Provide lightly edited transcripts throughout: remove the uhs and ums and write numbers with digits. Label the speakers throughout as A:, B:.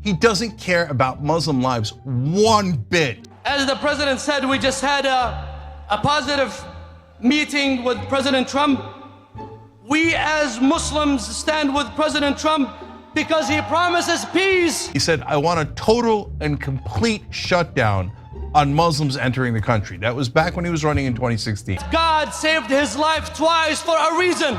A: He doesn't care about Muslim lives one bit.
B: As the president said, we just had a positive meeting with President Trump. We as Muslims stand with President Trump because he promises peace.
A: He said, I want a total and complete shutdown on Muslims entering the country. That was back when he was running in 2016.
B: God saved his life twice for a reason.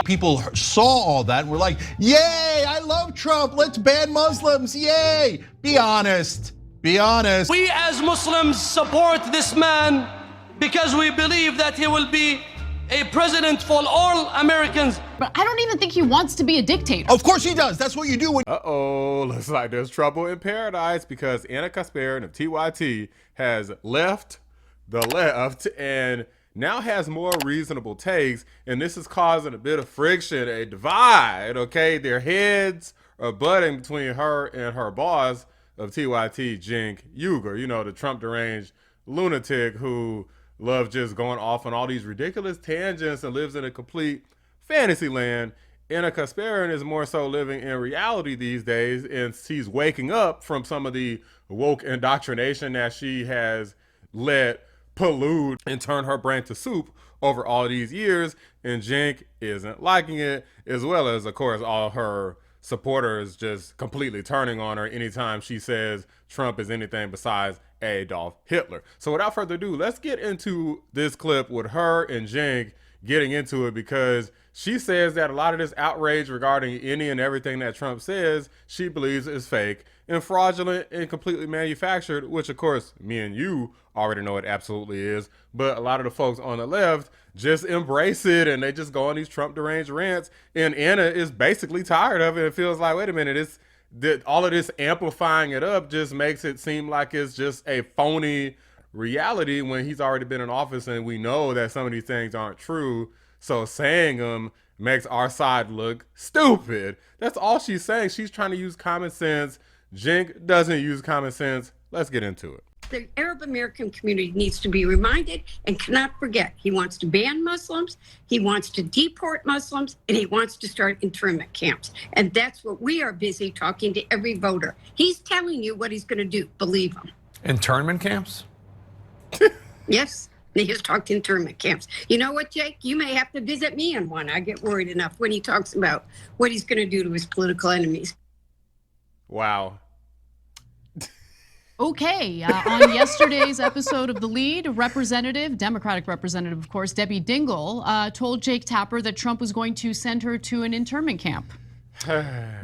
A: People saw all that and were like, yay, I love Trump, let's ban Muslims, yay. Be honest, be honest.
B: We as Muslims support this man because we believe that he will be a president for all Americans.
C: But I don't even think he wants to be a dictator.
A: Of course he does, that's what you do when—
D: Looks like there's trouble in paradise because Anna Kasparian of TYT has left the left and now has more reasonable takes, and this is causing a bit of friction, a divide, okay? Their heads are butting between her and her boss of TYT, Cenk Uygur, you know, the Trump deranged lunatic who loves just going off on all these ridiculous tangents and lives in a complete fantasy land. Anna Kasparian is more so living in reality these days, and she's waking up from some of the woke indoctrination that she has let pollute and turn her brain to soup over all these years, and Cenk isn't liking it, as well as, of course, all her supporters just completely turning on her anytime she says Trump is anything besides Adolf Hitler. So without further ado, let's get into this clip with her and Cenk getting into it, because she says that a lot of this outrage regarding any and everything that Trump says, she believes is fake and fraudulent and completely manufactured, which of course me and you already know it absolutely is, but a lot of the folks on the left just embrace it and they just go on these Trump deranged rants, and Anna is basically tired of it and feels like, wait a minute, all of this amplifying it up just makes it seem like it's just a phony reality when he's already been in office, and we know that some of these things aren't true. So saying them makes our side look stupid. That's all she's saying. She's trying to use common sense. Cenk doesn't use common sense. Let's get into it.
E: The Arab American community needs to be reminded and cannot forget. He wants to ban Muslims, he wants to deport Muslims, and he wants to start internment camps. And that's what we are busy talking to every voter. He's telling you what he's going to do. Believe him.
F: Internment camps?
E: Yes. He has talked internment camps. You know what, Jake? You may have to visit me in one. I get worried enough when he talks about what he's going to do to his political enemies.
D: Wow.
C: Okay, on yesterday's episode of The Lead, Democratic Representative, of course, Debbie Dingell, told Jake Tapper that Trump was going to send her to an internment camp.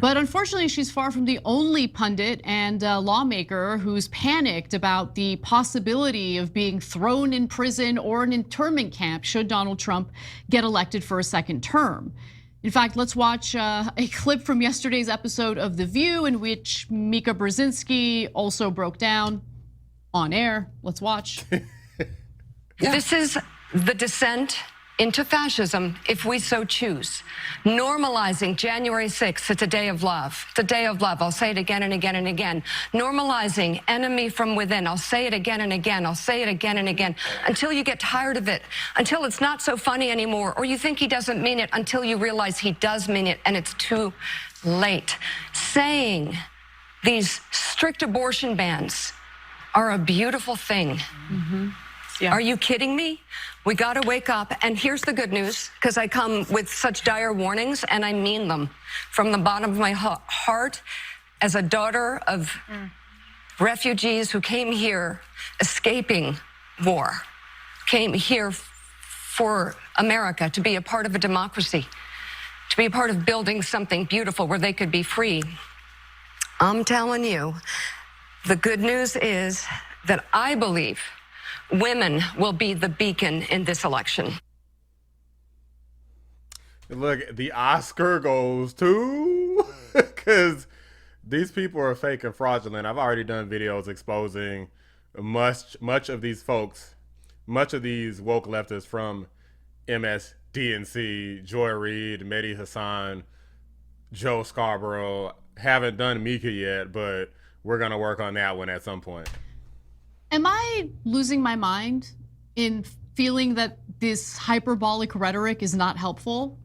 C: But unfortunately, she's far from the only pundit and lawmaker who's panicked about the possibility of being thrown in prison or an internment camp should Donald Trump get elected for a second term. In fact, let's watch a clip from yesterday's episode of The View in which Mika Brzezinski also broke down on air. Let's watch.
G: This is the descent into fascism, if we so choose. Normalizing January 6th, it's a day of love. It's a day of love. I'll say it again and again and again. Normalizing enemy from within. I'll say it again and again. I'll say it again and again until you get tired of it, until it's not so funny anymore, or you think he doesn't mean it, until you realize he does mean it and it's too late. Saying these strict abortion bans are a beautiful thing.
C: Mm-hmm. Yeah.
G: Are you kidding me? We got to wake up. And here's the good news, because I come with such dire warnings, and I mean them from the bottom of my heart as a daughter of refugees who came here escaping war, came here for America, to be a part of a democracy, to be a part of building something beautiful where they could be free. I'm telling you, the good news is that I believe women will be the beacon in this election.
D: Look, the Oscar goes to, because these people are fake and fraudulent. I've already done videos exposing much of these folks, much of these woke leftists from MSDNC, Joy Reid, Mehdi Hassan, Joe Scarborough. Haven't done Mika yet, but we're going to work on that one at some point.
C: Am I losing my mind in feeling that this hyperbolic rhetoric is not helpful?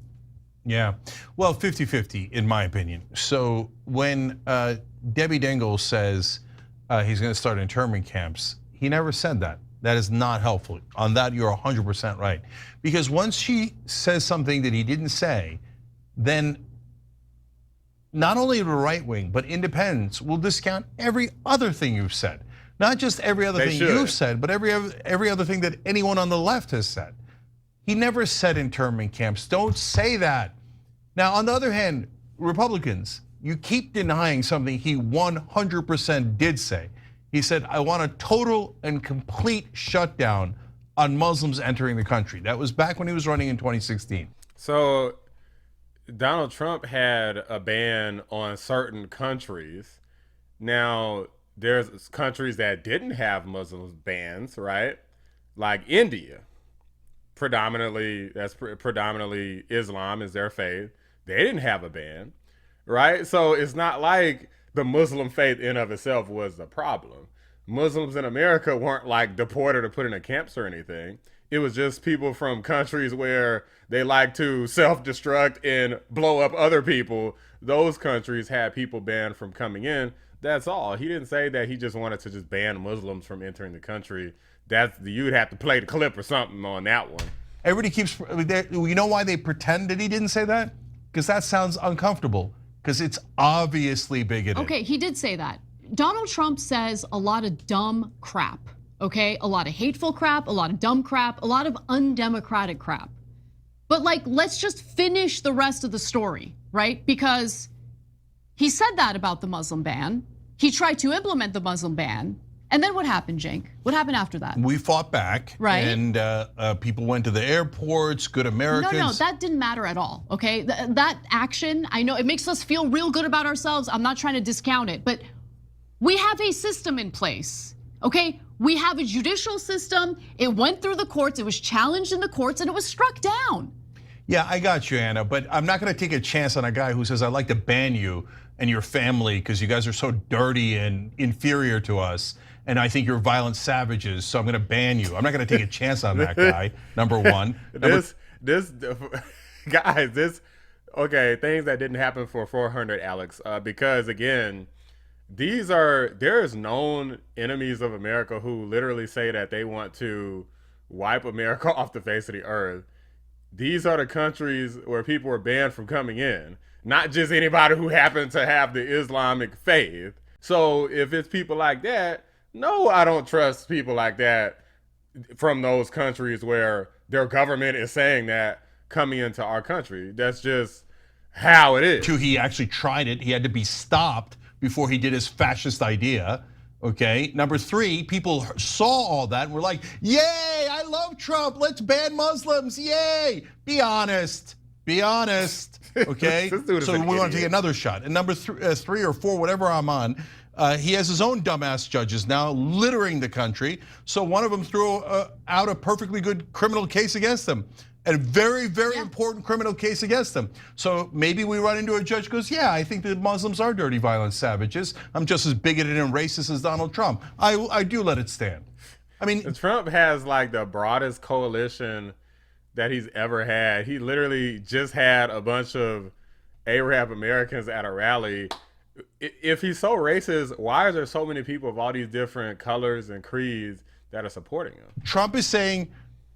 A: Yeah, well, 50-50 in my opinion. So when Debbie Dingell says he's going to start internment camps, he never said that. That is not helpful. On that, you're 100% right. Because once she says something that he didn't say, then not only the right wing, but independents will discount every other thing you've said. Not just every other thing you've said, but every other thing that anyone on the left has said. He never said internment camps. Don't say that. Now, on the other hand, Republicans, you keep denying something he 100% did say. He said, I want a total and complete shutdown on Muslims entering the country. That was back when he was running in 2016.
D: So Donald Trump had a ban on certain countries. Now, there's countries that didn't have Muslim bans, right? Like India. That's predominantly Islam is their faith. They didn't have a ban, right? So it's not like the Muslim faith in of itself was the problem. Muslims in America weren't like deported or put in camps or anything. It was just people from countries where they like to self-destruct and blow up other people. Those countries had people banned from coming in. That's all. He didn't say that he just wanted to just ban Muslims from entering the country. You'd have to play the clip or something on that one.
A: Everybody keeps, you know why they pretend that he didn't say that? Because that sounds uncomfortable, because it's obviously bigoted.
C: Okay, he did say that. Donald Trump says a lot of dumb crap, okay? A lot of hateful crap, a lot of dumb crap, a lot of undemocratic crap. But like, let's just finish the rest of the story, right? Because he said that about the Muslim ban. He tried to implement the Muslim ban. And then what happened, Cenk? What happened after that?
A: We fought back,
C: right?
A: And people went to the airports, good Americans.
C: No, that didn't matter at all, okay? That action, I know it makes us feel real good about ourselves. I'm not trying to discount it, but we have a system in place, okay? We have a judicial system. It went through the courts, it was challenged in the courts, and it was struck down.
A: Yeah, I got you, Anna, but I'm not gonna take a chance on a guy who says, I'd like to ban you and your family because you guys are so dirty and inferior to us. And I think you're violent savages, so I'm gonna ban you. I'm not gonna take a chance on that guy, number one.
D: Okay, things that didn't happen for 400, Alex, because again, there's known enemies of America who literally say that they want to wipe America off the face of the earth. These are the countries where people were banned from coming in, not just anybody who happened to have the Islamic faith. So if it's people like that, no, I don't trust people like that from those countries where their government is saying that coming into our country. That's just how it is.
A: He actually tried it. He had to be stopped before he did his fascist idea. Okay, number three, people saw all that and were like, yay, I love Trump, let's ban Muslims, yay. Be honest, okay? So we want to take another shot. And number three or four, whatever I'm on, he has his own dumbass judges now littering the country. So one of them threw out a perfectly good criminal case against him. A very, very important criminal case against them. So maybe we run into a judge who goes, yeah, I think that Muslims are dirty, violent savages. I'm just as bigoted and racist as Donald Trump. I do let it stand. I mean,
D: Trump has like the broadest coalition that he's ever had. He literally just had a bunch of Arab Americans at a rally. If he's so racist, why are there so many people of all these different colors and creeds that are supporting him?
A: Trump is saying,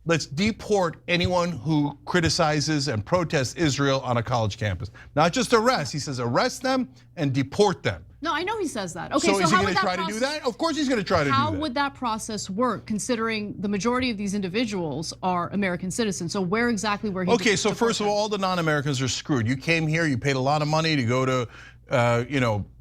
A: let's deport anyone who criticizes and protests Israel on a college campus. Not just arrest, he says arrest them and deport them.
C: No, I know he says that. Okay,
A: so is he gonna try to do that? Of course he's gonna try to do that.
C: How would that process work, considering the majority of these individuals are American citizens? So where exactly were he?
A: Okay, so first of all the non-Americans are screwed. You came here, you paid a lot of money to go to,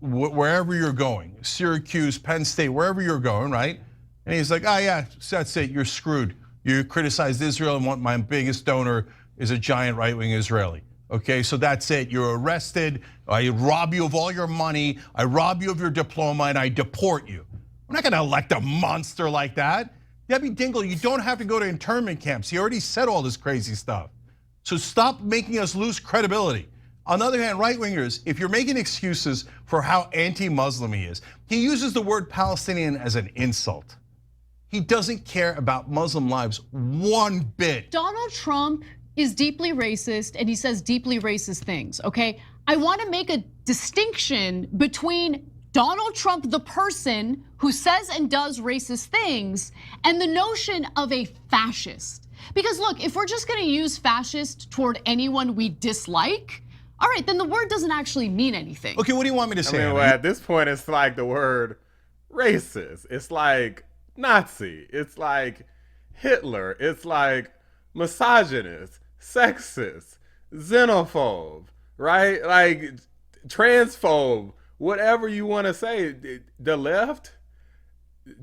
A: wherever you're going, Syracuse, Penn State, wherever you're going, right? And he's like, oh yeah, that's it, you're screwed. You criticized Israel and my biggest donor is a giant right-wing Israeli. Okay, so that's it, you're arrested, I rob you of all your money, I rob you of your diploma and I deport you. I'm not gonna elect a monster like that. Debbie Dingell, you don't have to go to internment camps. He already said all this crazy stuff. So stop making us lose credibility. On the other hand, right-wingers, if you're making excuses for how anti-Muslim he is, he uses the word Palestinian as an insult. He doesn't care about Muslim lives one bit.
C: Donald Trump is deeply racist and he says deeply racist things, okay? I want to make a distinction between Donald Trump, the person who says and does racist things, and the notion of a fascist. Because look, if we're just gonna use fascist toward anyone we dislike, all right, then the word doesn't actually mean anything.
A: Okay, what do you want me to say?
D: I mean, well, at this point, it's like the word racist. It's like Nazi. It's like Hitler. It's like misogynist, sexist, xenophobe, right? Like transphobe, whatever you want to say. The left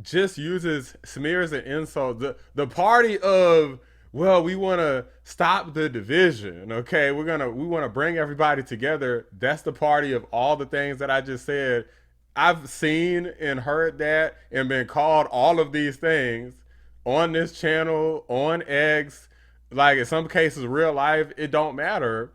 D: just uses smears and insults. The party of, well, we want to stop the division, okay? We want to bring everybody together. That's the party of all the things that I just said. I've seen and heard that and been called all of these things on this channel, on X, like in some cases, real life, it don't matter.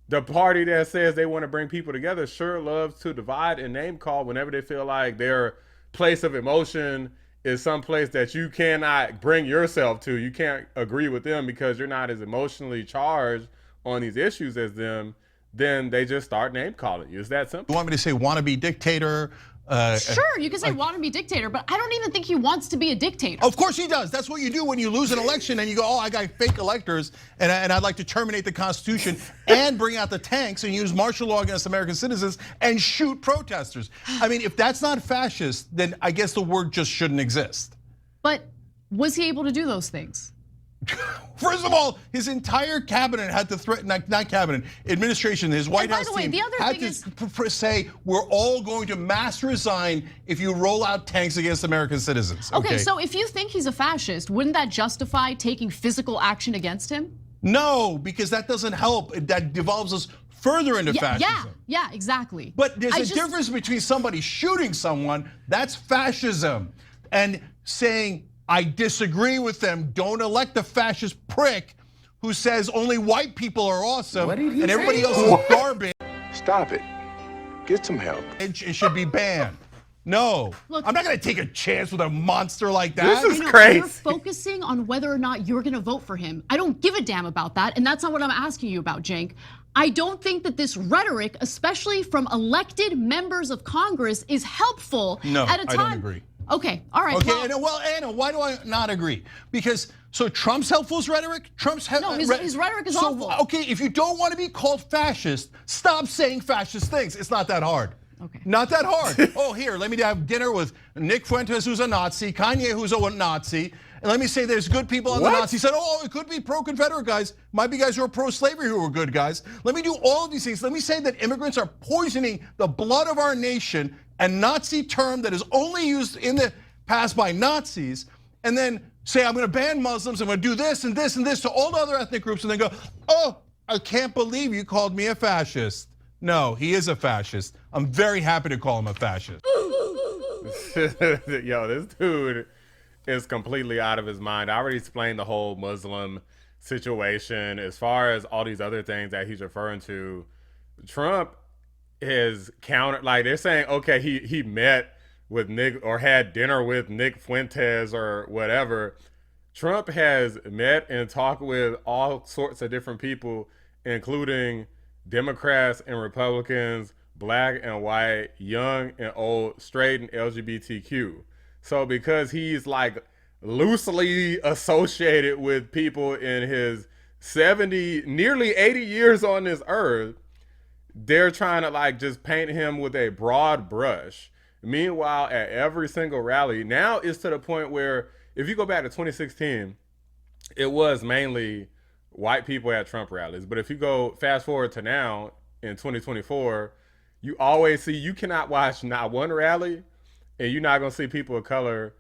D: The party that says they want to bring people together sure loves to divide and name call whenever they feel like their place of emotion is some place that you cannot bring yourself to. You can't agree with them because you're not as emotionally charged on these issues as them. Then they just start name calling you. It's that simple.
A: You want me to say wannabe dictator?
C: Sure, you can say wannabe dictator, but I don't even think he wants to be a dictator.
A: Of course he does. That's what you do when you lose an election and you go, oh, I got fake electors and I'd like to terminate the Constitution and bring out the tanks and use martial law against American citizens and shoot protesters. I mean, if that's not fascist, then I guess the word just shouldn't exist.
C: But was he able to do those things?
A: First of all, his entire cabinet had to threaten, not cabinet, administration, his White House team had to say, we're all going to mass resign if you roll out tanks against American citizens.
C: Okay, so if you think he's a fascist, wouldn't that justify taking physical action against him?
A: No, because that doesn't help. That devolves us further into fascism.
C: Yeah, exactly.
A: But there's a difference between somebody shooting someone, that's fascism, and saying, I disagree with them. Don't elect a fascist prick who says only white people are awesome and everybody else is garbage.
F: Stop it. Get some help.
A: It should be banned. No, look, I'm not gonna take a chance with a monster like that.
D: This is crazy.
C: You're focusing on whether or not you're gonna vote for him. I don't give a damn about that, and that's not what I'm asking you about, Cenk. I don't think that this rhetoric, especially from elected members of Congress, is helpful at a time.
A: I don't agree.
C: Okay, all right.
A: Okay, well, Anna, why do I not agree? Because, so Trump's helpful rhetoric?
C: No, his rhetoric is awful.
A: Okay, if you don't want to be called fascist, stop saying fascist things. It's not that hard.
C: Okay.
A: Not that hard. Oh, here, let me have dinner with Nick Fuentes, who's a Nazi, Kanye, who's a Nazi, and let me say there's good people on the Nazi side. Oh, it could be pro-Confederate guys. Might be guys who are pro-slavery who are good guys. Let me do all of these things. Let me say that immigrants are poisoning the blood of our nation, a Nazi term that is only used in the past by Nazis, and then say I'm gonna ban Muslims, I'm gonna do this and this and this to all the other ethnic groups, and then go, oh, I can't believe you called me a fascist. No, he is a fascist. I'm very happy to call him a fascist.
D: Yo, this dude is completely out of his mind. I already explained the whole Muslim situation. As far as all these other things that he's referring to, Trump is countered. Like they're saying, okay, he met with Nick or had dinner with Nick Fuentes or whatever. Trump has met and talked with all sorts of different people, including Democrats and Republicans, black and white, young and old, straight and LGBTQ. So because he's like loosely associated with people in his 70, nearly 80 years on this earth, they're trying to like just paint him with a broad brush. Meanwhile, at every single rally, now it's to the point where if you go back to 2016, it was mainly white people at Trump rallies. But if you go fast forward to now in 2024, you always see, you cannot watch not one rally and you're not gonna see people of color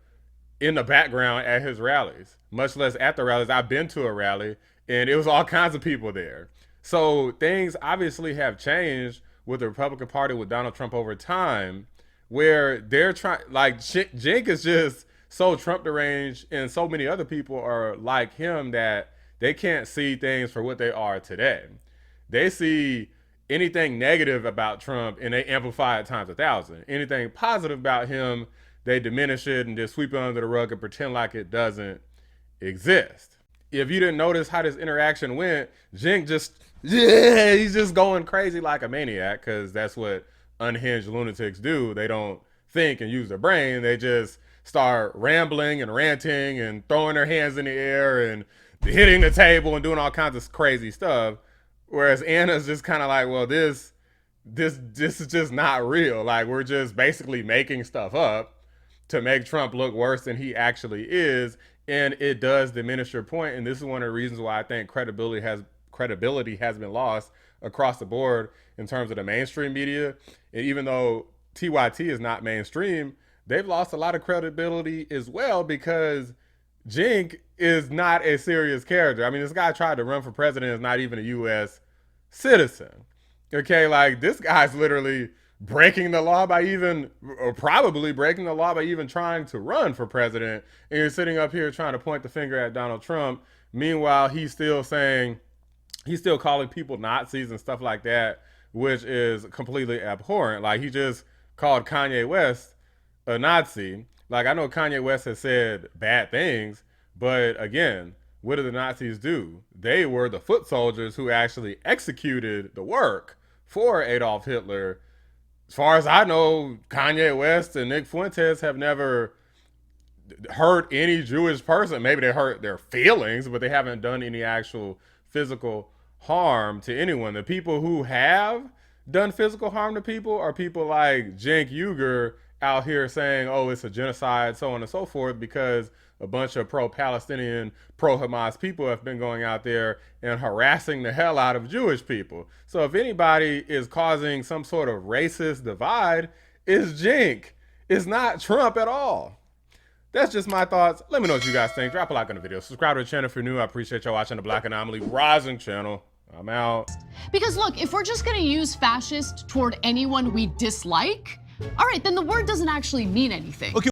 D: in the background at his rallies, much less at the rallies. I've been to a rally and it was all kinds of people there. So things obviously have changed with the Republican Party with Donald Trump over time, where they're trying, like Cenk is just so Trump deranged and so many other people are like him that they can't see things for what they are today. They see anything negative about Trump and they amplify it times 1,000. Anything positive about him, they diminish it and just sweep it under the rug and pretend like it doesn't exist. if you didn't notice how this interaction went, Cenk he's just going crazy like a maniac, because that's what unhinged lunatics do. They don't think and use their brain. They just start rambling and ranting and throwing their hands in the air and hitting the table and doing all kinds of crazy stuff. Whereas Anna's just kind of like, well, this is just not real. Like, we're just basically making stuff up to make Trump look worse than he actually is. And it does diminish your point. And this is one of the reasons why I think credibility has been lost across the board in terms of the mainstream media. And even though TYT is not mainstream, they've lost a lot of credibility as well, because Cenk is not a serious character. I mean, this guy tried to run for president, is not even a U.S. citizen. Okay, like, this guy's literally breaking the law by even, or probably breaking the law by even trying to run for president. And you're sitting up here trying to point the finger at Donald Trump. Meanwhile, he's still calling people Nazis and stuff like that, which is completely abhorrent. Like, he just called Kanye West a Nazi. Like, I know Kanye West has said bad things, but again, what did the Nazis do? They were the foot soldiers who actually executed the work for Adolf Hitler. As far as I know, Kanye West and Nick Fuentes have never hurt any Jewish person. Maybe they hurt their feelings, but they haven't done any actual physical harm to anyone. The people who have done physical harm to people are people like Cenk Uygur out here saying, oh, it's a genocide, so on and so forth, because a bunch of pro-Palestinian, pro-Hamas people have been going out there and harassing the hell out of Jewish people. So if anybody is causing some sort of racist divide, it's Cenk. It's not Trump at all. That's just my thoughts. Let me know what you guys think. Drop a like on the video. Subscribe to the channel if you're new. I appreciate y'all watching the Black Anomaly Rising channel. I'm out.
C: Because look, if we're just gonna use fascist toward anyone we dislike, all right, then the word doesn't actually mean anything.
A: Okay.